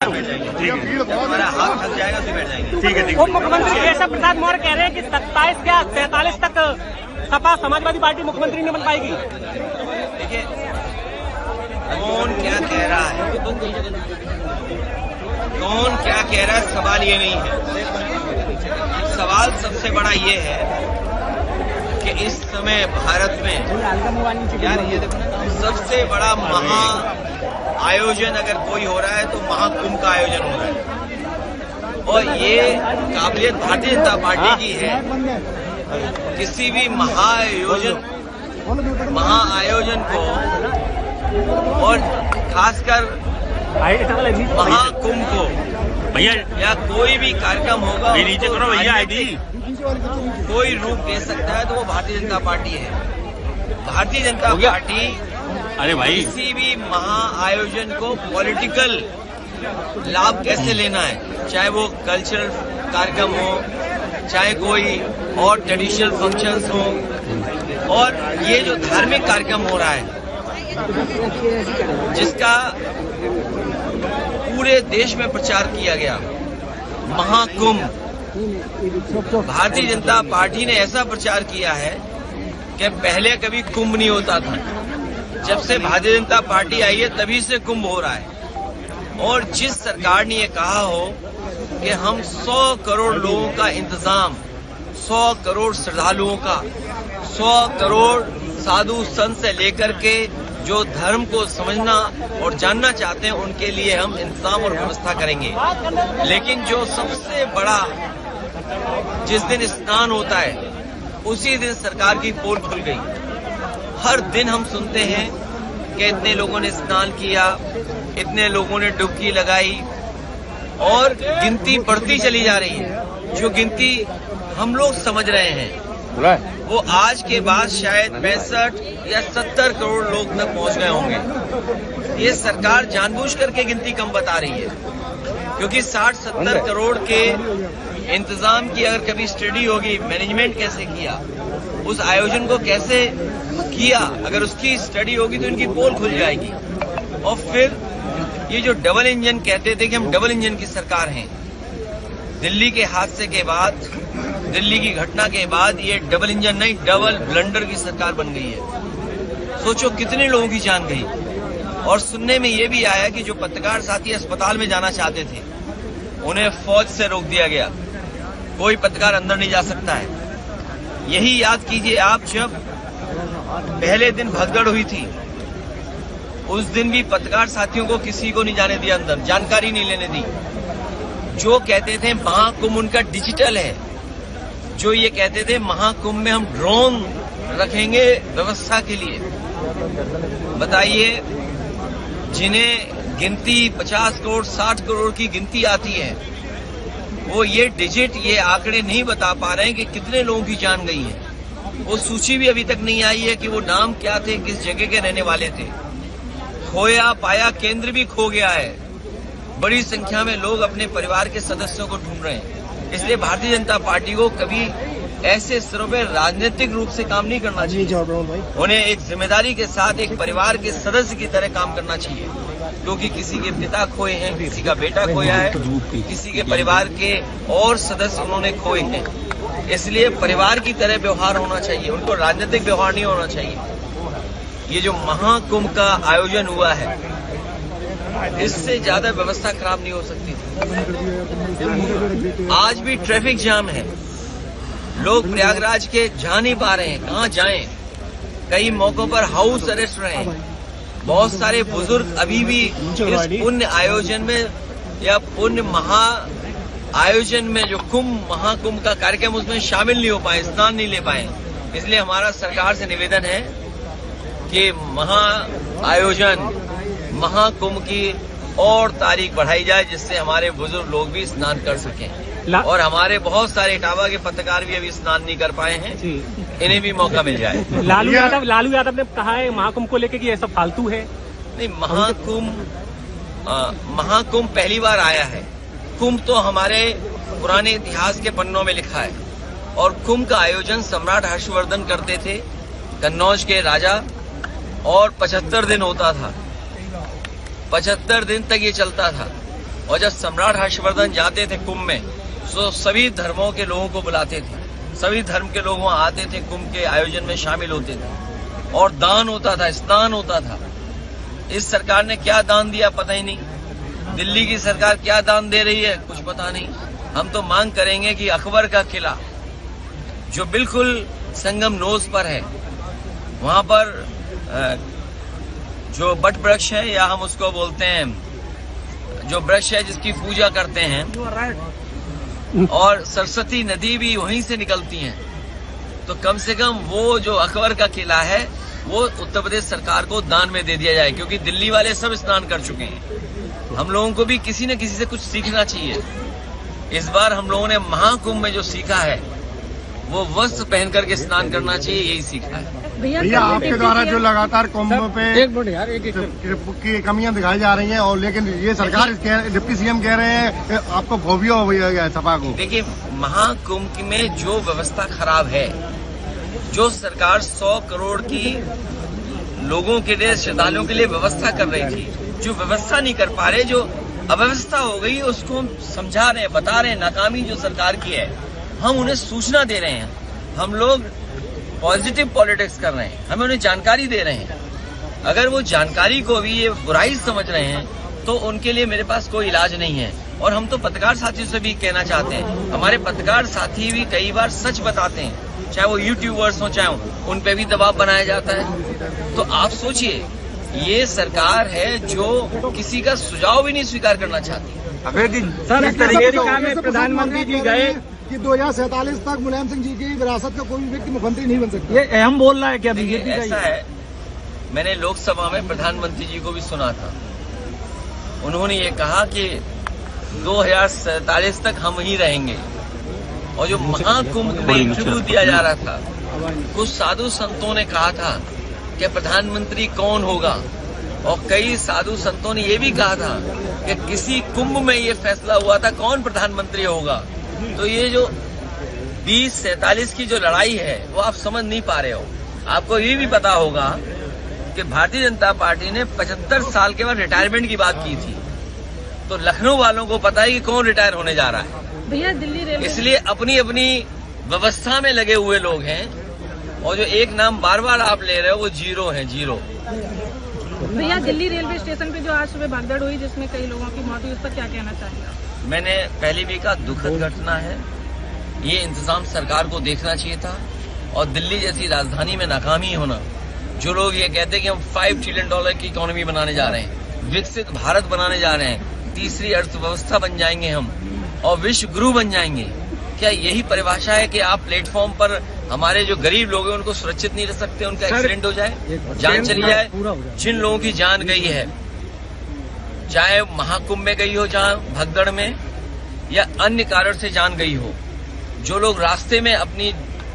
हमारा हाथ थक जाएगा तो बैठ जाएंगे। ठीक है। उप मुख्यमंत्री केशव प्रसाद मौर्य कह रहे हैं कि 27 क्या 43 तक सपा समाजवादी पार्टी मुख्यमंत्री नहीं बन पाएगी। देखिए कौन क्या कह रहा है, कौन क्या कह रहा है, सवाल ये नहीं है। सवाल सबसे बड़ा ये है कि इस समय भारत में यार ये देखो सबसे बड़ा महा आयोजन अगर कोई हो रहा है तो महाकुंभ का आयोजन हो रहा है, और ये काबिलियत भारतीय जनता पार्टी की है। किसी भी महाआयोजन को और खासकर महाकुंभ को भैया या कोई भी कार्यक्रम होगा नीचे करो भैया, आईडी कोई रूप दे सकता है तो वो भारतीय जनता पार्टी है। भारतीय जनता पार्टी अरे भाई किसी भी महाआयोजन को पॉलिटिकल लाभ कैसे लेना है, चाहे वो कल्चरल कार्यक्रम हो, चाहे कोई और ट्रेडिशनल फंक्शंस हो, और ये जो धार्मिक कार्यक्रम हो रहा है जिसका पूरे देश में प्रचार किया गया, महाकुंभ, भारतीय जनता पार्टी ने ऐसा प्रचार किया है कि पहले कभी कुंभ नहीं होता था। जब से भारतीय जनता पार्टी आई है तभी से कुंभ हो रहा है। और जिस सरकार ने ये कहा हो कि हम 100 करोड़ लोगों का इंतजाम, 100 करोड़ श्रद्धालुओं का, 100 करोड़ साधु संत से लेकर के जो धर्म को समझना और जानना चाहते हैं उनके लिए हम इंतजाम और व्यवस्था करेंगे। लेकिन जो सबसे बड़ा जिस दिन स्नान होता है उसी दिन सरकार की पोल खुल गई। हर दिन हम सुनते हैं कि इतने लोगों ने स्नान किया, इतने लोगों ने डुबकी लगाई, और गिनती बढ़ती चली जा रही है। जो गिनती हम लोग समझ रहे हैं वो आज के बाद शायद 65 या 70 करोड़ लोग तक पहुंच गए होंगे। ये सरकार जानबूझ करके गिनती कम बता रही है, क्योंकि 60-70 करोड़ के इंतजाम की अगर कभी स्टडी होगी, मैनेजमेंट कैसे किया, उस आयोजन को कैसे किया, अगर उसकी स्टडी होगी तो इनकी पोल खुल जाएगी। और फिर ये जो डबल इंजन कहते थे कि हम डबल इंजन की सरकार हैं, दिल्ली के हादसे के बाद, दिल्ली की घटना के बाद ये डबल इंजन नहीं डबल ब्लंडर की सरकार बन गई है। सोचो कितने लोगों की जान गई। और सुनने में ये भी आया कि जो पत्रकार साथी अस्पताल में जाना चाहते थे उन्हें फौज से रोक दिया गया, कोई पत्रकार अंदर नहीं जा सकता है। यही याद कीजिए आप, जब पहले दिन भगदड़ हुई थी उस दिन भी पत्रकार साथियों को किसी को नहीं जाने दिया अंदर, जानकारी नहीं लेने दी। जो कहते थे महाकुंभ उनका डिजिटल है, जो ये कहते थे महाकुंभ में हम ड्रोन रखेंगे व्यवस्था के लिए। बताइए, जिन्हें गिनती 50 करोड़ 60 करोड़ की गिनती आती है वो ये डिजिट, ये आंकड़े नहीं बता पा रहे हैं कि कितने लोगों की जान गई है। वो सूची भी अभी तक नहीं आई है कि वो नाम क्या थे, किस जगह के रहने वाले थे। खोया पाया केंद्र भी खो गया है। बड़ी संख्या में लोग अपने परिवार के सदस्यों को ढूंढ रहे हैं। इसलिए भारतीय जनता पार्टी को कभी ऐसे स्तरों पर राजनीतिक रूप से काम नहीं करना चाहिए। उन्हें एक जिम्मेदारी के साथ एक परिवार के सदस्य की तरह काम करना चाहिए, क्योंकि किसी के पिता खोए हैं, किसी का बेटा खोया है, किसी के परिवार के और सदस्य उन्होंने खोए हैं। इसलिए परिवार की तरह व्यवहार होना चाहिए, उनको राजनीतिक व्यवहार नहीं होना चाहिए। ये जो महाकुंभ का आयोजन हुआ है इससे ज्यादा व्यवस्था खराब नहीं हो सकती थी। आज भी ट्रैफिक जाम है, लोग प्रयागराज के जा नहीं पा रहे हैं, कहाँ जाएं। कई मौकों पर हाउस अरेस्ट रहे हैं। बहुत सारे बुजुर्ग अभी भी इस पुण्य आयोजन में या पुण्य महा आयोजन में जो महाकुंभ का कार्यक्रम उसमें शामिल नहीं हो पाए, स्नान नहीं ले पाए। इसलिए हमारा सरकार से निवेदन है कि आयोजन महाकुंभ की और तारीख बढ़ाई जाए, जिससे हमारे बुजुर्ग लोग भी स्नान कर सकें। और हमारे बहुत सारे इटावा के पत्रकार भी अभी स्नान नहीं कर पाए हैं, इन्हें भी मौका मिल जाए। लालू यादव ने कहा है महाकुंभ को लेकर कि ये सब फालतू है। नहीं, महाकुंभ पहली बार आया है। कुंभ तो हमारे पुराने इतिहास के पन्नों में लिखा है, और कुंभ का आयोजन सम्राट हर्षवर्धन करते थे, कन्नौज के राजा, और 75 दिन होता था। 75 दिन तक ये चलता था। और जब सम्राट हर्षवर्धन जाते थे कुंभ में तो सभी धर्मों के लोगों को बुलाते थे, सभी धर्म के लोग वहां आते थे, कुंभ के आयोजन में शामिल होते थे और दान होता था, स्नान होता था। इस सरकार ने क्या दान दिया पता ही नहीं। दिल्ली की सरकार क्या दान दे रही है कुछ पता नहीं। हम तो मांग करेंगे कि अकबर का किला जो बिल्कुल संगम नोज पर है, वहां पर जो बट वृक्ष है या हम उसको बोलते हैं जो वृक्ष है जिसकी पूजा करते हैं, और सरस्वती नदी भी वहीं से निकलती है, तो कम से कम वो जो अकबर का किला है वो उत्तर प्रदेश सरकार को दान में दे दिया जाए, क्योंकि दिल्ली वाले सब स्नान कर चुके हैं। हम लोगों को भी किसी न किसी से कुछ सीखना चाहिए। इस बार हम लोगों ने महाकुंभ में जो सीखा है वो वस्त्र पहन करके स्नान करना चाहिए, यही सीखा है। भैया आपके द्वारा जो लगातार कुंभ पे की कमियां दिखाई जा रही हैं, और लेकिन ये सरकार डिप्टी सीएम कह रहे हैं आपको फोबिया हो गया है सपा को। देखिए, महाकुंभ में जो व्यवस्था खराब है, जो सरकार 100 करोड़ की लोगों के लिए, श्रद्धालुओं के लिए व्यवस्था कर रही थी, जो व्यवस्था नहीं कर पा रहे, जो अव्यवस्था हो गई, उसको हम समझा रहे हैं, बता रहे हैं। नाकामी जो सरकार की है, हम उन्हें सूचना दे रहे हैं। हम लोग पॉजिटिव पॉलिटिक्स कर रहे हैं, हमें उन्हें जानकारी दे रहे हैं। अगर वो जानकारी को भी ये बुराई समझ रहे हैं तो उनके लिए मेरे पास कोई इलाज नहीं है। और हम तो पत्रकार साथियों से भी कहना चाहते हैं, हमारे पत्रकार साथी भी कई बार सच बताते हैं, चाहे वो यूट्यूबर्स हो, चाहे उन पे भी दबाव बनाया जाता है। तो आप सोचिए, ये सरकार है जो किसी का सुझाव भी नहीं स्वीकार करना चाहती। सर, अमेरिका में प्रधानमंत्री जी गए कि 2047 तक मुलायम सिंह जी की विरासत का कोई व्यक्ति मुख्यमंत्री नहीं बन सकता। ये अहम बोल रहा है क्या बीजेपी? ऐसा है, मैंने लोकसभा में प्रधानमंत्री जी को भी सुना था। उन्होंने ये कहा कि 2047 तक हम ही रहेंगे। और जो महाकुंभ में इंटरव्यू दिया जा रहा था, कुछ साधु संतों ने कहा था कि प्रधानमंत्री कौन होगा, और कई साधु संतों ने ये भी कहा था कि किसी कुंभ में ये फैसला हुआ था कौन प्रधानमंत्री होगा। तो ये जो 2047 की जो लड़ाई है वो आप समझ नहीं पा रहे हो। आपको ये भी पता होगा कि भारतीय जनता पार्टी ने 75 साल के बाद रिटायरमेंट की बात की थी, तो लखनऊ वालों को पता है कि कौन रिटायर होने जा रहा है। भैया दिल्ली रेलवे, इसलिए अपनी अपनी व्यवस्था में लगे हुए लोग हैं, और जो एक नाम बार बार आप ले रहे हो वो जीरो है, जीरो। भैया दिल्ली रेलवे स्टेशन पे जो आज सुबह भगदड़ हुई जिसमें कई लोगों की मौत हुई, उस पर क्या कहना चाहिए? मैंने पहले भी कहा, दुखद घटना है। ये इंतजाम सरकार को देखना चाहिए था, और दिल्ली जैसी राजधानी में नाकामी होना। जो लोग ये कहते हैं कि हम $5 ट्रिलियन की इकोनॉमी बनाने जा रहे हैं, विकसित भारत बनाने जा रहे हैं, तीसरी अर्थव्यवस्था बन जाएंगे हम, और विश्व गुरु बन जाएंगे, क्या यही परिभाषा है कि आप प्लेटफॉर्म पर हमारे जो गरीब लोग हैं उनको सुरक्षित नहीं रह सकते, उनका एक्सीडेंट हो जाए, जान चली जाए? जिन लोगों की जान गई है, चाहे महाकुंभ में गई हो, जहां भगदड़ में, या अन्य कारण से जान गई हो, जो लोग रास्ते में अपनी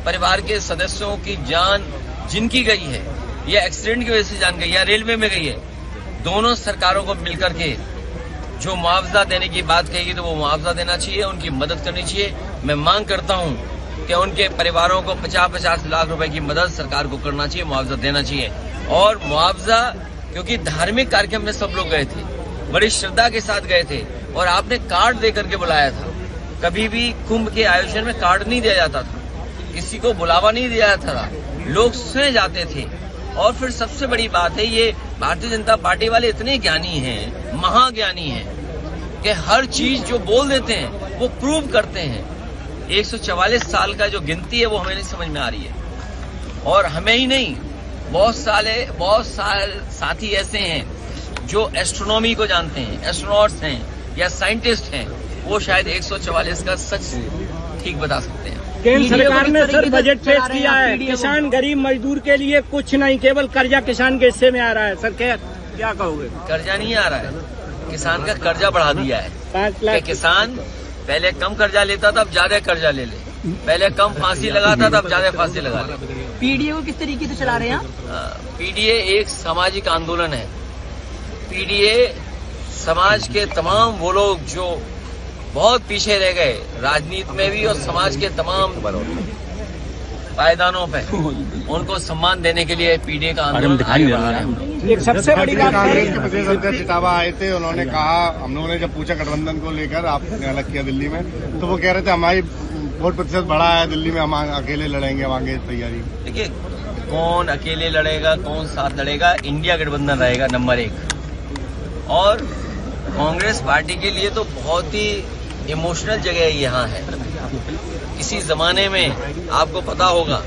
परिवार के सदस्यों की जान जिनकी गई है, या एक्सीडेंट की वजह से जान गई, या रेलवे में गई है, दोनों सरकारों को मिलकर के जो मुआवजा देने की बात कहेगी तो वो मुआवजा देना चाहिए, उनकी मदद करनी चाहिए। मैं मांग करता हूं कि उनके परिवारों को 50-50 लाख रुपए की मदद सरकार को करना चाहिए, मुआवजा देना चाहिए। और मुआवजा, क्योंकि धार्मिक कार्यक्रम में सब लोग गए थे, बड़ी श्रद्धा के साथ गए थे, और आपने कार्ड दे करके बुलाया था। कभी भी कुंभ के आयोजन में कार्ड नहीं दिया जाता था, किसी को बुलावा नहीं दिया जाता था, लोग सुने जाते थे। और फिर सबसे बड़ी बात है, ये भारतीय जनता पार्टी वाले इतने ज्ञानी हैं, महाज्ञानी हैं, कि हर चीज जो बोल देते हैं वो प्रूव करते हैं। 144 साल का जो गिनती है वो हमें नहीं समझ में आ रही है। और हमें ही नहीं, बहुत सारे साथी ऐसे हैं जो एस्ट्रोनॉमी को जानते हैं, एस्ट्रोनॉट्स हैं या साइंटिस्ट हैं, वो शायद 144 का सच ठीक बता सकते हैं। केंद्र सरकार ने सर बजट पेश किया है, किसान गरीब मजदूर के लिए कुछ नहीं, केवल कर्जा किसान के हिस्से में आ रहा है। सर क्या कहोगे? कर्जा नहीं आ रहा है, किसान का कर्जा बढ़ा दिया है। 5 लाख किसान पहले कम कर्जा लेता था, अब ज्यादा कर्जा ले ले। पहले कम फांसी लगाता था, अब ज्यादा फांसी लगा ले। पीडीए को किस तरीके से चला रहे हैं? पीडीए एक सामाजिक आंदोलन है। पीडीए समाज के तमाम वो लोग जो बहुत पीछे रह गए, राजनीति में भी और समाज के तमाम पायदानों पे उनको सम्मान देने के लिए पीडीए का आंदोलन आगे बढ़ा रहा है। एक सबसे बड़ी बात कांग्रेस के है, प्रदेश अध्यक्ष इटावा आए थे, उन्होंने कहा, हम लोगों ने जब पूछा गठबंधन को लेकर आपने अलग किया दिल्ली में, तो वो कह रहे थे हमारी वोट प्रतिशत बढ़ा है दिल्ली में, हम अकेले लड़ेंगे, हम आगे तैयारी। देखिए, कौन अकेले लड़ेगा, कौन साथ लड़ेगा, इंडिया गठबंधन रहेगा नंबर 1। और कांग्रेस पार्टी के लिए तो बहुत ही इमोशनल जगह यहाँ है। किसी जमाने में आपको पता होगा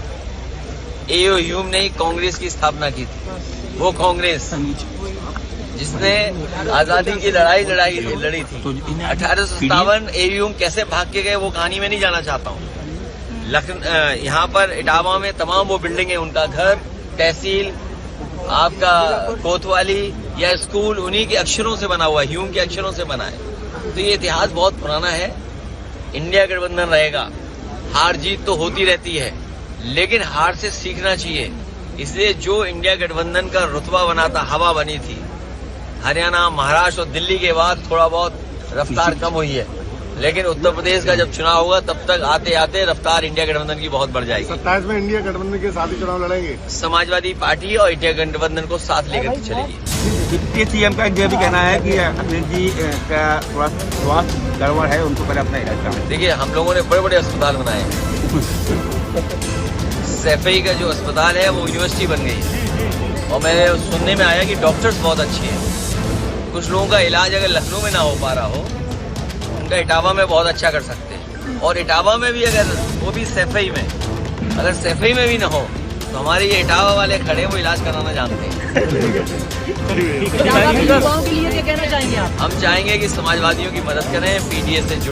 एओ ह्यूम ने ही कांग्रेस की स्थापना की थी। वो कांग्रेस जिसने आजादी की लड़ी थी। 1857 एओ ह्यूम कैसे भाग के गए वो कहानी में नहीं जाना चाहता हूँ। यहाँ पर इटावा में तमाम वो बिल्डिंग है, उनका घर, तहसील, आपका कोतवाली या स्कूल उन्हीं के अक्षरों से बना हुआ है, ह्यूम के अक्षरों से बना है। तो ये इतिहास बहुत पुराना है। इंडिया गठबंधन रहेगा। हार जीत तो होती रहती है, लेकिन हार से सीखना चाहिए। इसलिए जो इंडिया गठबंधन का रुतबा बना था, हवा बनी थी, हरियाणा, महाराष्ट्र और दिल्ली के बाद थोड़ा बहुत रफ्तार कम हुई है, लेकिन उत्तर प्रदेश का जब चुनाव होगा तब तक आते आते रफ्तार इंडिया गठबंधन की बहुत बढ़ जाएगी। 27 में इंडिया गठबंधन के साथ ही चुनाव लड़ेंगे। समाजवादी पार्टी और इंडिया गठबंधन को साथ लेकर चलेगी। डिप्टी सीएम का यह भी कहना है कि अखिलेश जी का थोड़ा स्वास्थ्य गड़बड़ है, उनको पहले अपना इलाज कराएं। देखिए, हम लोगों ने बड़े बड़े अस्पताल बनाए हैं। सैफई का जो अस्पताल है वो यूनिवर्सिटी बन गई है, और मेरे सुनने में आया कि डॉक्टर्स बहुत अच्छे हैं। कुछ लोगों का इलाज अगर लखनऊ में ना हो पा रहा हो, उनका इटावा में बहुत अच्छा कर सकते हैं। और इटावा में भी अगर वो भी सैफई में, अगर सैफई में भी ना हो तो हमारे ये इटावा वाले खड़े वो इलाज कराना जानते हैं। युवाओं के लिए क्या कहना चाहेंगे आप? हम चाहेंगे कि समाजवादियों की मदद करें, पीडीए से